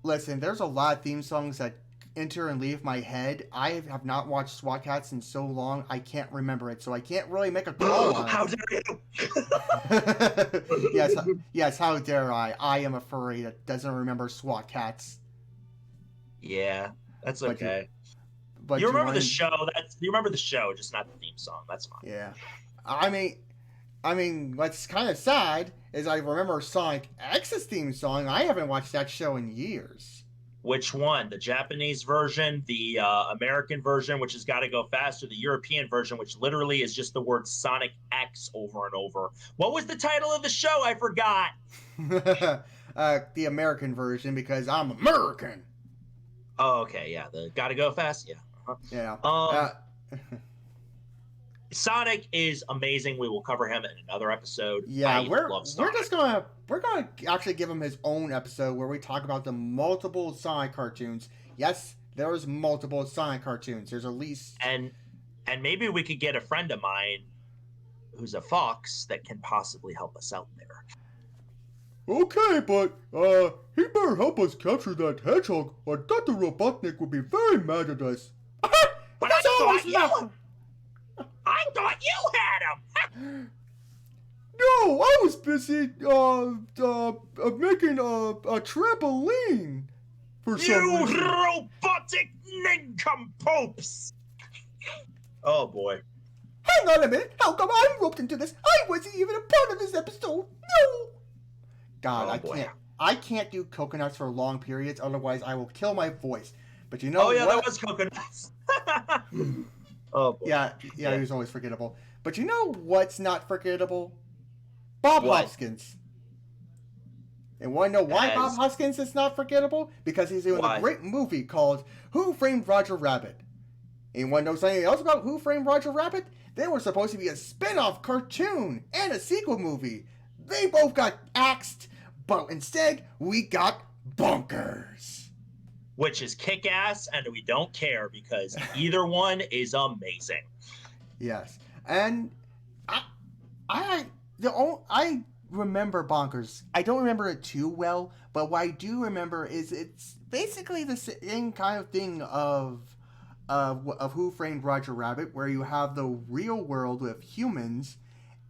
Listen, there's a lot of theme songs that enter and leave my head. I have not watched SWAT Cats in so long, I can't remember it, so I can't really make a call on How dare it. yes, you? yes, how dare I? I am a furry that doesn't remember SWAT Cats. Yeah, that's But you, okay. but You you remember the want, show? You remember the show, just not the theme song. That's fine. yeah. I mean, what's kind of sad is I remember Sonic X's theme song. I haven't watched that show in years. Which one? The Japanese version, the American version, which has got to go faster, the European version, which literally is just the word Sonic X over and over. What was the title of the show? I forgot. The American version because I'm American. Oh, okay, yeah, the Gotta Go Fast, yeah. Yeah. Sonic is amazing. We will cover him in another episode. Yeah, love Sonic. we're gonna actually give him his own episode where we talk about the multiple Sonic cartoons. Yes, there's multiple Sonic cartoons. There's at least and maybe we could get a friend of mine who's a fox that can possibly help us out there. okay, but he better help us capture that hedgehog, or Dr. Robotnik would be very mad at us. But I thought you had him. No, I was busy making a trampoline for some reason. Robotic nincompoops! Oh boy. Hang on a minute. How come I'm roped into this? I wasn't even a part of this episode. No. God, oh, I can't do coconuts for long periods, otherwise I will kill my voice. But you know Oh yeah, what? that was coconuts. Oh boy. Yeah, he was always forgettable. But you know what's not forgettable? Bob Hoskins. And want to know why Bob Hoskins is not forgettable? Because he's doing a great movie called Who Framed Roger Rabbit. And you want to know something else about Who Framed Roger Rabbit? They were supposed to be a spin-off cartoon and a sequel movie. They both got axed, but instead we got Bonkers. Which is kick-ass, and we don't care because either one is amazing. Yes, and I remember Bonkers. I don't remember it too well, but what I do remember is it's basically the same kind of thing of Who Framed Roger Rabbit, where you have the real world with humans,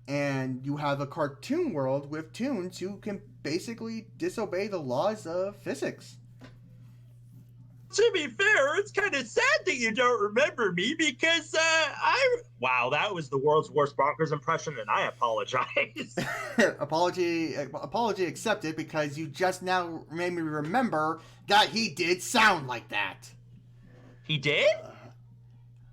and you have a cartoon world with toons who can basically disobey the laws of physics. To be fair, it's kind of sad that you don't remember me because wow, that was the world's worst Bonkers impression, and I apologize. Apology accepted, because you just now made me remember that he did sound like that. He did?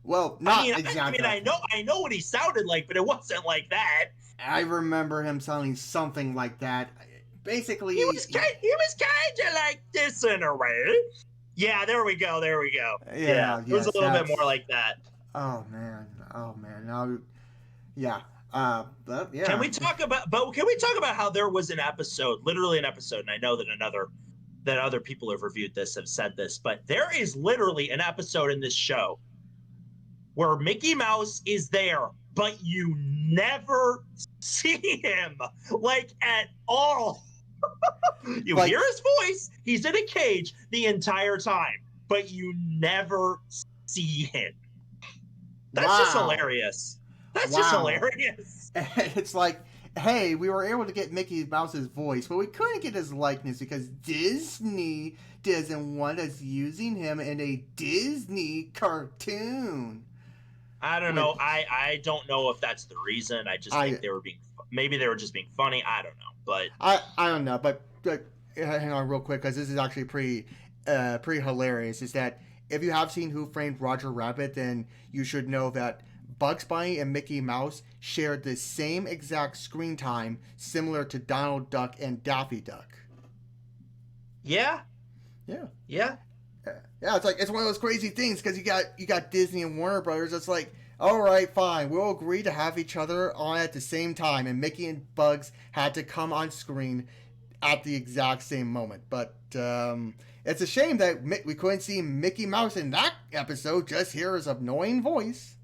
Well, not exactly. I know what he sounded like, but it wasn't like that. I remember him sounding something like that. Basically, he was kind of like this in a way. Yeah, there we go. Yeah, it was a little bit more like that. Oh man. Now, yeah. But yeah. Can we talk about how there was an episode, literally an episode, and I know that other people who have reviewed this have said this, but there is literally an episode in this show where Mickey Mouse is there, but you never see him, like, at all. You hear his voice, he's in a cage the entire time, but you never see him. That's just hilarious. Just hilarious. It's like, hey, we were able to get Mickey Mouse's voice, but we couldn't get his likeness because Disney doesn't want us using him in a Disney cartoon. I don't know. I don't know if that's the reason. I just think maybe they were just being funny. I don't know. But I don't know. But hang on real quick, because this is actually pretty hilarious. Is that if you have seen Who Framed Roger Rabbit, then you should know that Bugs Bunny and Mickey Mouse shared the same exact screen time, similar to Donald Duck and Daffy Duck. Yeah. Yeah, it's one of those crazy things, because you got Disney and Warner Brothers. It's like, all right, fine, we'll agree to have each other on at the same time, and Mickey and Bugs had to come on screen at the exact same moment. But it's a shame that we couldn't see Mickey Mouse in that episode, just hear his annoying voice.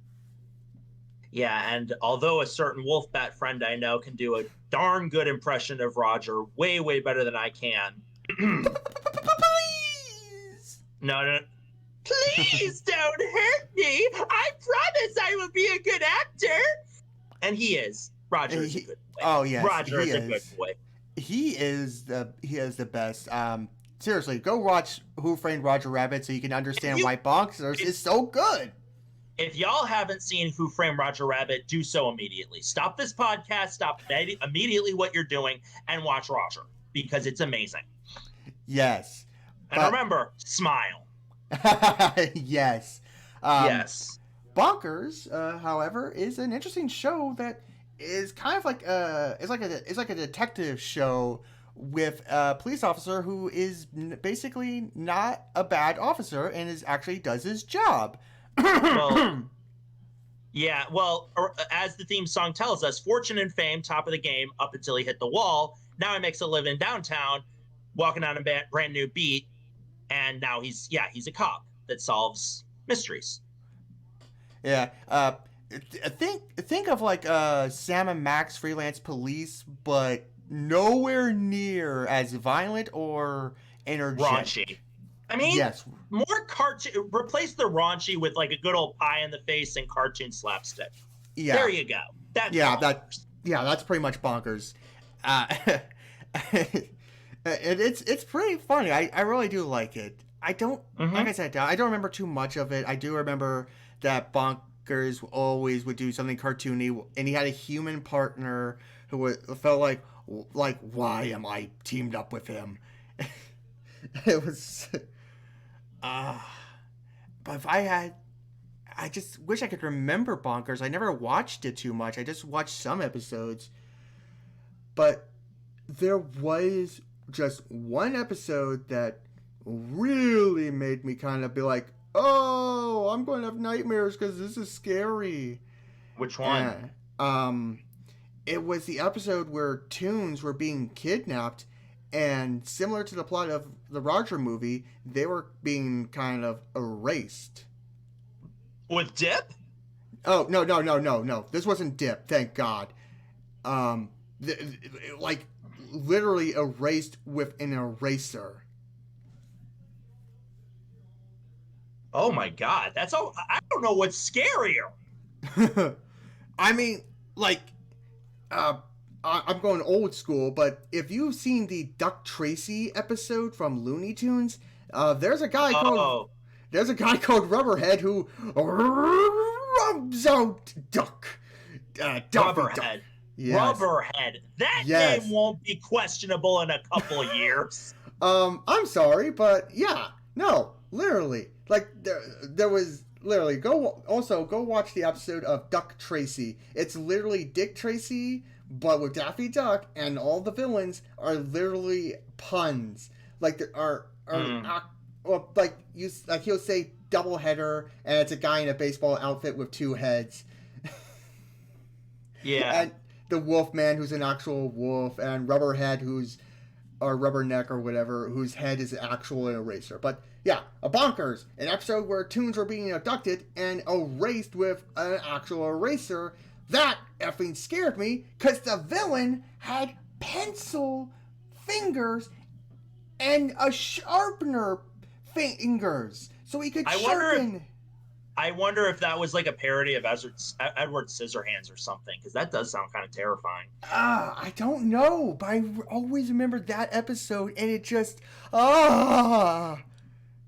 Yeah, and although a certain Wolfbat friend I know can do a darn good impression of Roger, way, way better than I can. Please! No, no, please don't hurt me. I promise I will be a good actor. And he is. Roger is a good boy. Oh yes, Roger is a good boy. He is the best. Seriously, go watch Who Framed Roger Rabbit so you can understand why Bonkers is so good. If y'all haven't seen Who Framed Roger Rabbit, do so immediately. Stop this podcast, stop immediately what you're doing, and watch Roger, because it's amazing. Yes. And remember, smile. Yes. Yes. Bonkers, however, is an interesting show that is kind of like it's like a detective show with a police officer who is basically not a bad officer and actually does his job. Well, yeah, well, as the theme song tells us, fortune and fame, top of the game, up until he hit the wall. Now he makes a living downtown, walking on a brand new beat, and now he's a cop that solves mysteries. Yeah, think of like Sam and Max Freelance Police, but nowhere near as violent or energetic. Raunchy. I mean, yes. More cartoon. Replace the raunchy with like a good old pie in the face and cartoon slapstick. Yeah. There you go. That's pretty much Bonkers. It's pretty funny. I really do like it. I don't like I said, I don't remember too much of it. I do remember that Bonkers always would do something cartoony, and he had a human partner who felt like why am I teamed up with him? It was but if I just wish I could remember Bonkers. I never watched it too much. I just watched some episodes. But there was just one episode that really made me kind of be like, oh, I'm going to have nightmares because this is scary. Which one? It was the episode where Toons were being kidnapped, and similar to the plot of the Roger movie, they were being kind of erased. With Dip? Oh, no. This wasn't Dip, thank God. Like, literally erased with an eraser. Oh my God, that's all. I don't know what's scarier. I mean, like, I'm going old school, but if you've seen the Duck Tracy episode from Looney Tunes, there's a guy called Rubberhead who rubs out Duck. Rubberhead. Duck. Yes. Rubberhead. That name won't be questionable in a couple of years. I'm sorry, but yeah, no, literally, like there was literally go watch the episode of Duck Tracy. It's literally Dick Tracy, but with Daffy Duck, and all the villains are literally puns. Like there are like he'll say double header, and it's a guy in a baseball outfit with two heads. Yeah. And the Wolfman, who's an actual wolf, and Rubberhead, or Rubberneck or whatever, whose head is actual eraser. But yeah, a Bonkers, an episode where Toons were being abducted and erased with an actual eraser. That effing scared me, because the villain had pencil fingers and a sharpener fingers, so he could sharpen. I wonder if that was like a parody of Edward Scissorhands or something, because that does sound kind of terrifying. I don't know, but I always remember that episode, and it just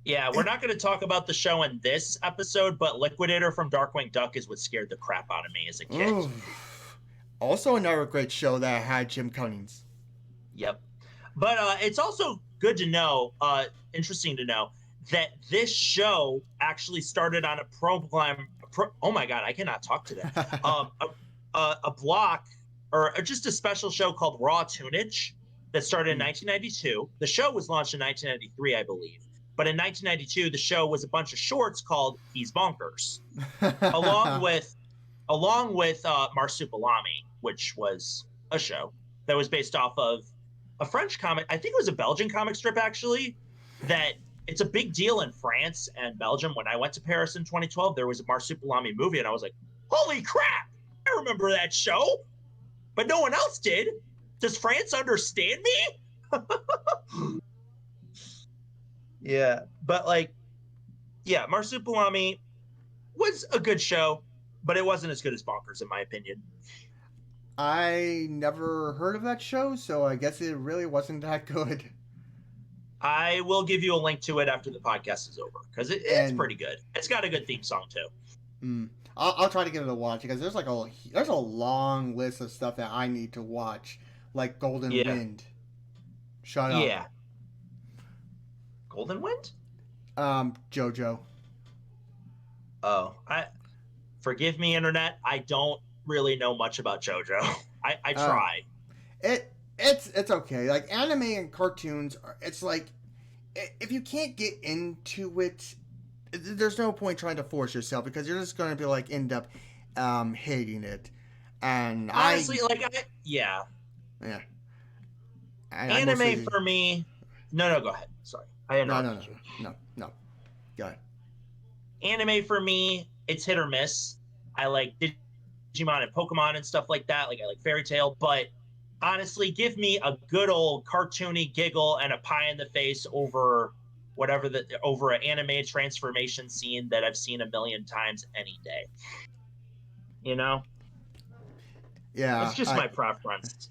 Yeah, we're not going to talk about the show in this episode, but Liquidator from Darkwing Duck is what scared the crap out of me as a kid. Ooh. Also another great show that had Jim Cummings. Yep. But it's also good to know, interesting to know, that this show actually started on a program. Oh my God, I cannot talk today. A block or just a special show called Raw Tunage that started in 1992. The show was launched in 1993, I believe. But in 1992, the show was a bunch of shorts called He's Bonkers, along with Marsupilami, which was a show that was based off of a French comic. I think it was a Belgian comic strip actually. That it's a big deal in France and Belgium. When I went to Paris in 2012, there was a Marsupilami movie, and I was like, "Holy crap! I remember that show." But no one else did. Does France understand me? Yeah, but like, yeah, Marsupilami was a good show, but it wasn't as good as Bonkers, in my opinion. I never heard of that show, so I guess it really wasn't that good. I will give you a link to it after the podcast is over because it's And pretty good. It's got a good theme song too. I'll try to give it a watch because there's a long list of stuff that I need to watch, like Golden Yeah, Wind. Shut up. yeah. Golden Wind? JoJo. Oh, I forgive me, internet. I don't really know much about JoJo. I Uh, try. it's okay. Like anime and cartoons, it's like if you can't get into it, there's no point trying to force yourself because you're just going to be like end up hating it. And Honestly, like yeah, yeah, I anime mostly for me. No, no, go ahead. Sorry, I no no no interrupted you. no. Go ahead. Anime for me, it's hit or miss. I like Digimon and Pokemon and stuff like that. Like I like Fairy Tail, but honestly, give me a good old cartoony giggle and a pie in the face over an anime transformation scene that I've seen a million times any day. You know, that's Yeah, just my preference.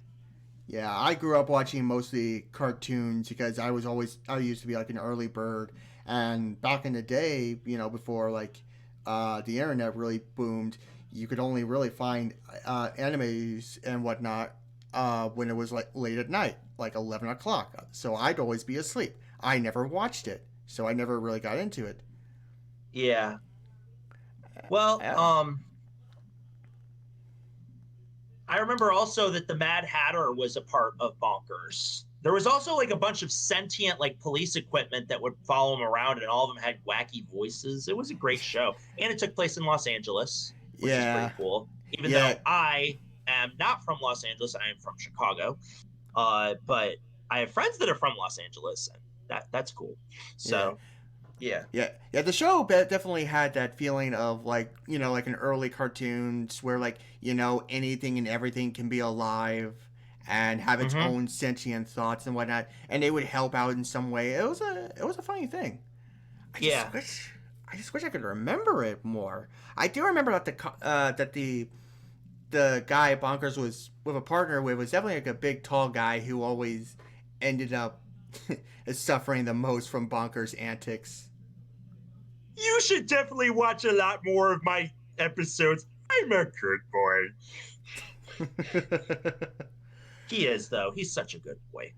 I grew up watching mostly cartoons because I used to be like an early bird, and back in the day, before like the internet really boomed, you could only really find animes and whatnot when it was like late at night, like 11 o'clock. So I'd always be asleep. I never watched it, so I never really got into it. Yeah. Well, Yeah. I remember also that the Mad Hatter was a part of Bonkers. There was also like a bunch of sentient like police equipment that would follow him around, and all of them had wacky voices. It was a great show, and it took place in Los Angeles, which is pretty Yeah, cool. Even yeah, though I am not from Los Angeles, I am from Chicago. But I have friends that are from Los Angeles, and that's cool. yeah. So yeah. Yeah. The show definitely had that feeling of like like an early cartoons where like anything and everything can be alive and have its Mm-hmm. own sentient thoughts and whatnot, and they would help out in some way. It was a funny thing. I just Yeah. wish I just wish I could remember it more. I do remember that the guy Bonkers was with a partner with was definitely like a big tall guy who always ended up suffering the most from Bonkers' antics. You should definitely watch a lot more of my episodes. I'm a good boy. He is, though. He's such a good boy.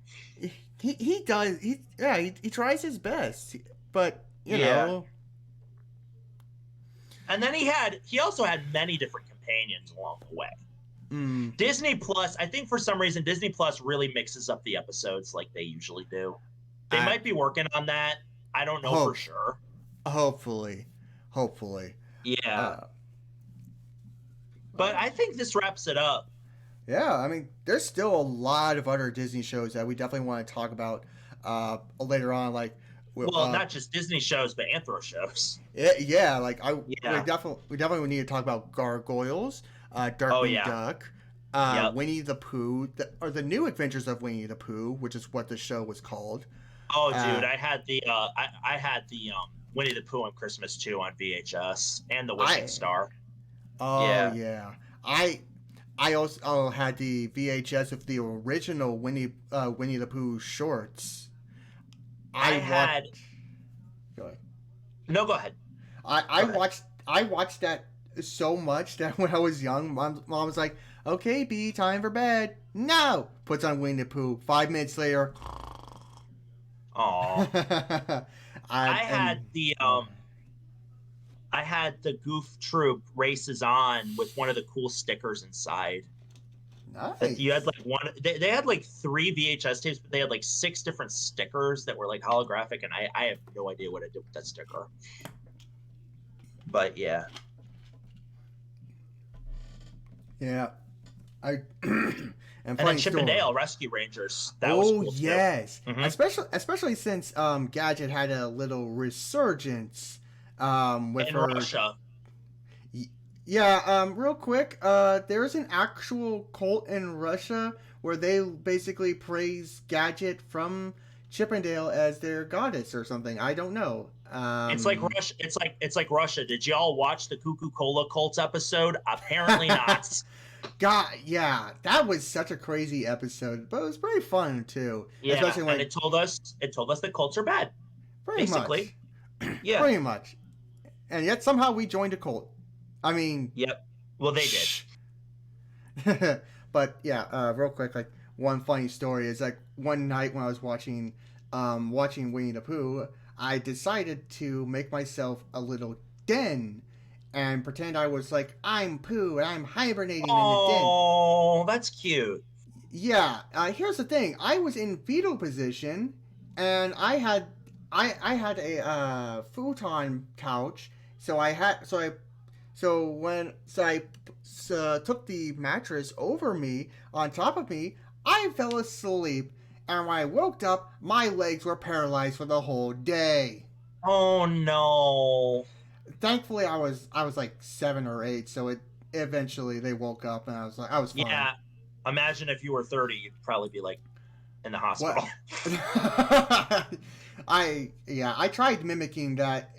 he does he tries his best, but Yeah. And then he also had many different companions along the way. mm, Disney Plus, I think for some reason Disney Plus really mixes up the episodes like they usually do. They I might be working on that. I don't know for hope sure. hopefully hopefully Yeah. uh, But I think this wraps it up. yeah, I mean there's still a lot of other Disney shows that we definitely want to talk about later on, like Well, not just Disney shows, but Anthro shows. yeah, like Yeah. we definitely need to talk about Gargoyles, Oh Darkwing yeah. Duck, Yep. Winnie the Pooh, or the New Adventures of Winnie the Pooh, which is what the show was called. Oh dude, Uh, I had the Winnie the Pooh on Christmas too on VHS and the Wishing I Star. Oh Yeah. yeah, I also had the VHS of the original Winnie the Pooh shorts. I I watched. had Go ahead. no go ahead. I Go ahead. watched that so much that when I was young, mom was like, "Okay, B, time for bed." No, puts on Winnie the Pooh. 5 minutes later, Aw. I I had and the um I had the Goof Troop races on with one of the cool stickers inside. That you had nice. like they had like three VHS tapes, but they had like six different stickers that were like holographic, and I have no idea what I did with that sticker. But yeah. Yeah, I And And then funny Chip and story. Dale Rescue Rangers. That was Oh cool too. yes, Hmm. especially since Gadget had a little resurgence with In her. Russia. Yeah, real quick, there's an actual cult in Russia where they basically praise Gadget from Chippendale as their goddess or something. I don't know. It's like Russia. It's like Russia. Did y'all watch the Cuckoo Cola Colts episode? Apparently not. God, yeah, that was such a crazy episode, but it was pretty fun too. Yeah, Especially and when, it told us that cults are bad, pretty much, basically. Yeah. pretty much, and yet somehow we joined a cult. I mean, Yep. Well, they did. shh. But yeah, real quick, like one funny story is like one night when I was watching Winnie the Pooh, I decided to make myself a little den and pretend I was like I'm Pooh and I'm hibernating in the den. Oh, that's cute. Yeah, here's the thing. I was in fetal position, and I had a futon couch, so I had so I took the mattress over me on top of me. I fell asleep, and when I woke up, my legs were paralyzed for the whole day. Oh no. Thankfully, I was like 7 or 8, so it eventually they woke up, and I was fine. Yeah. Imagine if you were 30, you'd probably be like in the What? hospital. I tried mimicking that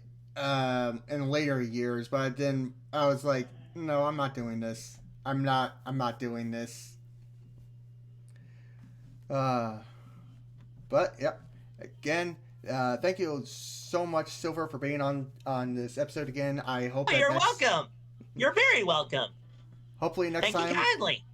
in later years, but then I was like, no, I'm not doing this. I'm not doing this. Uh, but yep. Again, thank you so much, Silver, for being on this episode again. I hope Oh, that you're next, welcome. You're very welcome. hopefully next Thank you time, kindly.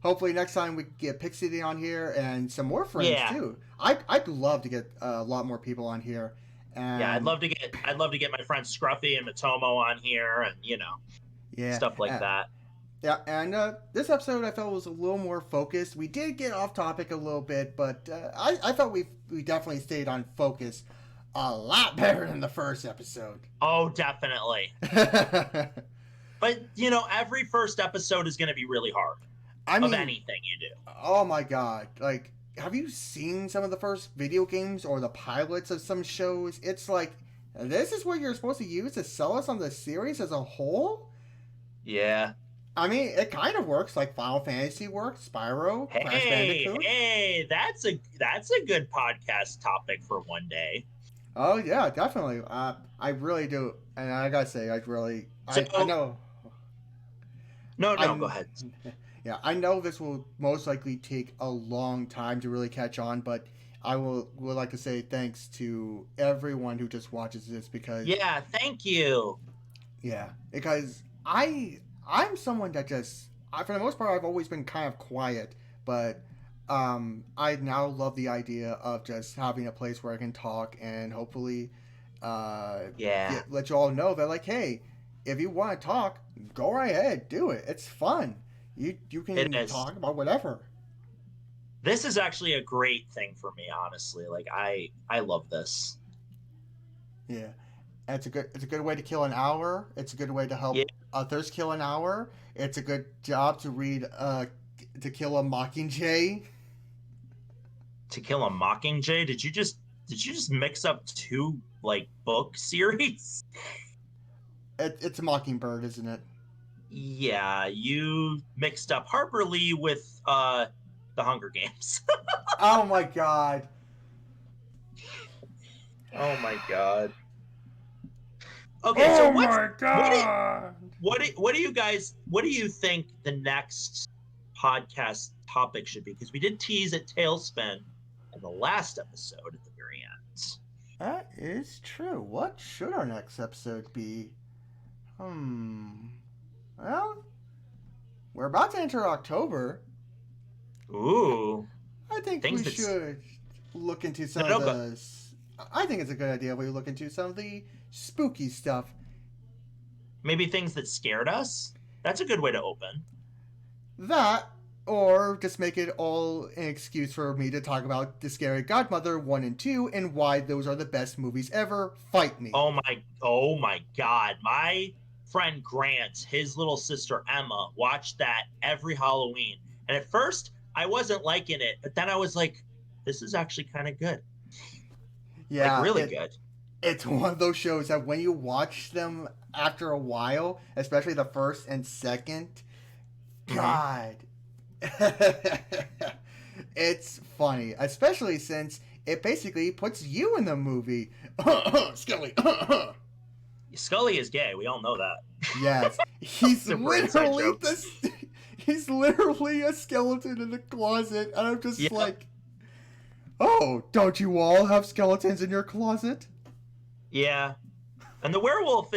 hopefully next time we get Pixie on here and some more friends Yeah. too. I'd love to get a lot more people on here, Yeah, I'd and love to get I'd love to get my friends Scruffy and Matomo on here and yeah, stuff like that. yeah. And this episode I felt was a little more focused. We did get off topic a little bit, but I felt we definitely stayed on focus a lot better than the first episode. Oh, definitely. But every first episode is going to be really hard I of mean, anything you do. oh my god! Like, have you seen some of the first video games or the pilots of some shows? It's like this is what you're supposed to use to sell us on the series as a whole. Yeah. I mean, it kind of works like Final Fantasy works, Spyro, Crash Hey, Bandicoot. hey, that's a good podcast topic for one day. Oh yeah, definitely. I really do, and I gotta say, I So, know, no, go I, ahead. yeah, I know this will most likely take a long time to really catch on, but I would like to say thanks to everyone who just watches this because Yeah, thank you. yeah, because I'm someone that for the most part I've always been kind of quiet, but I now love the idea of just having a place where I can talk and hopefully Yeah, let you all know that like hey, if you want to talk, go right ahead, do it. It's fun. You it can is. talk about whatever. This is actually a great thing for me, honestly. Like I love this. Yeah. And it's a good way to kill an hour. It's a good way to Yeah, help others kill an hour. It's a good job to read To Kill a Mockingjay. To Kill a Mockingjay. Did you just mix up two like book series? It's a Mockingbird, isn't it? Yeah, you mixed up Harper Lee with the Hunger Games. Oh my god. Oh my god. Okay, so Oh what's my what do, god. what do you think the next podcast topic should be? Because we did tease at Tailspin in the last episode at the very end. That is true. What should our next episode be? Hmm. Well, we're about to enter October. Ooh, I think things we that's should look into no, some no, of go, the. I think it's a good idea if we look into some of the spooky stuff. maybe things that scared us. That's a good way to open. That, or just make it all an excuse for me to talk about The Scary Godmother 1 and 2 and why those are the best movies ever. Fight me. Oh my god. My friend Grant, his little sister Emma, watched that every Halloween. And at first, I wasn't liking it, but then I was like, this is actually kind of good. Like, Yeah, really good. it's one of those shows that when you watch them after a while, especially the first and second, Hmm. God, it's funny, especially since it basically puts you in the movie. Skelly. Scully is gay. We all know that. Yes, Super inside joke. he's literally a skeleton in the closet, and I'm just Yep. like, oh, don't you all have skeletons in your closet? Yeah. And the werewolf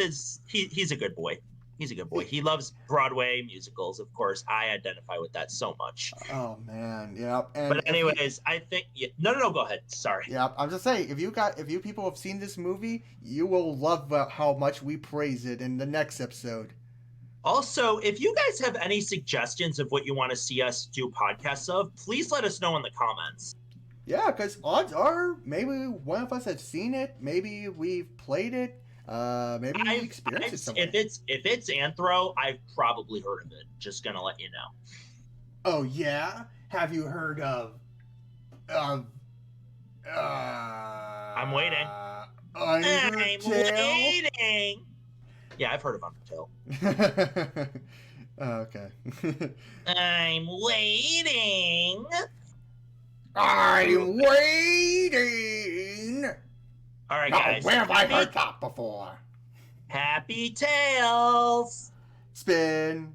he's a good boy. He's a good boy. He loves Broadway musicals, of course. I identify with that so much. Oh man, yep. And But if you, anyways, I think no, go ahead. Sorry. yep, I'm just saying, if you people have seen this movie, you will love how much we praise it in the next episode. Also, if you guys have any suggestions of what you want to see us do podcasts of, please let us know in the comments. Yeah, because odds are maybe one of us has seen it, maybe we've played it, maybe we experienced it somewhere. If it's Anthro, I've probably heard of it. Just gonna let you know. Oh yeah, have you heard of um I'm waiting. I'm Undertale? waiting. Yeah, I've heard of Undertale. Okay. I'm waiting. I'm waiting. All right, Now, guys. where have I heard that before? Happy tales. Spin.